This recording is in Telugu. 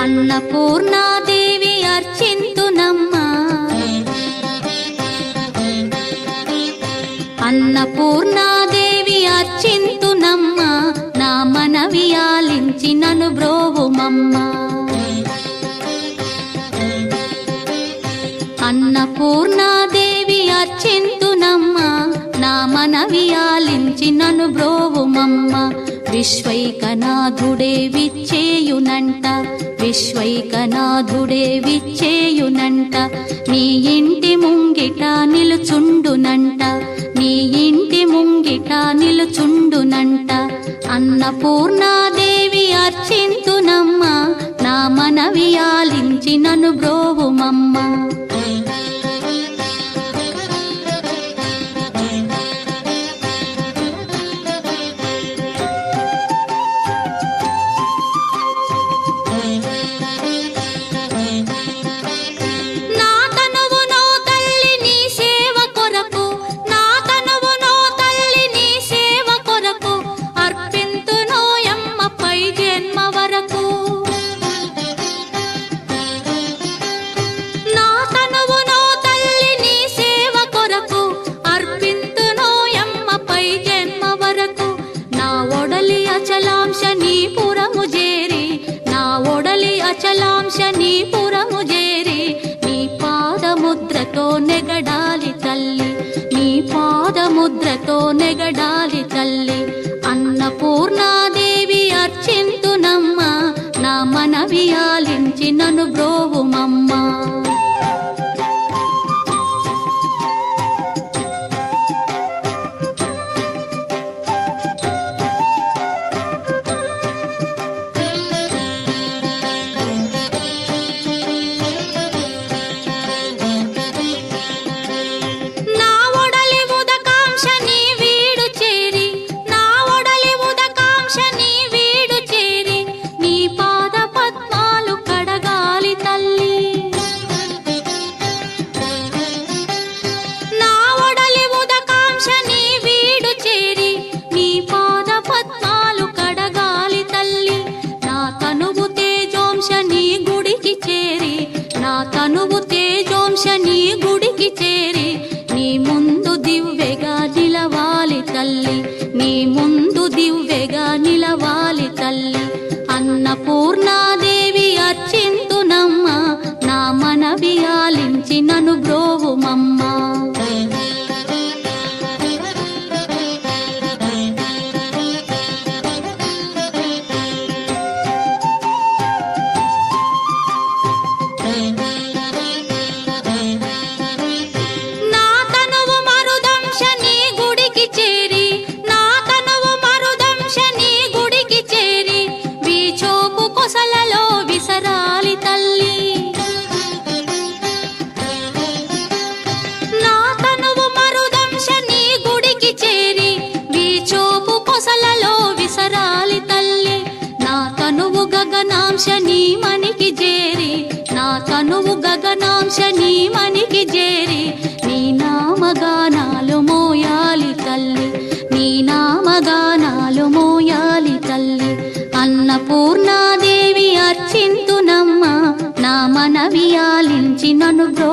అన్నపూర్ణాదేవి అర్చింతునమ్మా, అన్నపూర్ణాదేవి అర్చింతునమ్మా, నా మనవి ఆలించి నన్ను బ్రోవుమమ్మా. అన్నపూర్ణాదేవి అర్చింతునమ్మా, నా మనవి ఆలించి నన్ను బ్రోవుమమ్మా. విశ్వైకనాథుడే విచ్చేయునంట, విశ్వైకనాథుడే విచ్చేయునంట, నీ ఇంటి ముంగిట నిలుచుండునంట, నీ ఇంటి ముంగిట నిలుచుండునంట. అన్నపూర్ణాదేవి అర్చింతునమ్మా, నా మనవి ఆలించి నన్ను బ్రోవుమమ్మా. అచలాంశనీపురము చేరి నీ పాదముద్రతో నెగడాలి తల్లి, నీ పాదముద్రతో నెగడాలి తల్లి. అన్నపూర్ణాదేవి అర్చింతునమ్మా, నా మనవి ఆలించి నన్ను బ్రోవుమమ్మా. తనువు తేజోంశని గుడికి చేరి నీ ముందు దివ్వెగా నిలవాలి తల్లి, నీ ముందు దివ్వెగా నిలవాలి తల్లి. అన్నపూర్ణాదేవి అర్చింతునమ్మా, నా మనవి ఆలించి నన్ను బ్రోవుమమ్మా. గగనాంశని మనికి చేరి, నా తనువు గగనాంశని మనికి చేరి నీ నామగానాలు మోయాలి తల్లి, నీ నామగానాలు మోయాలి తల్లి. అన్నపూర్ణాదేవి అర్చింతునమ్మా, నా మనవి ఆలించి నన్ను బ్రో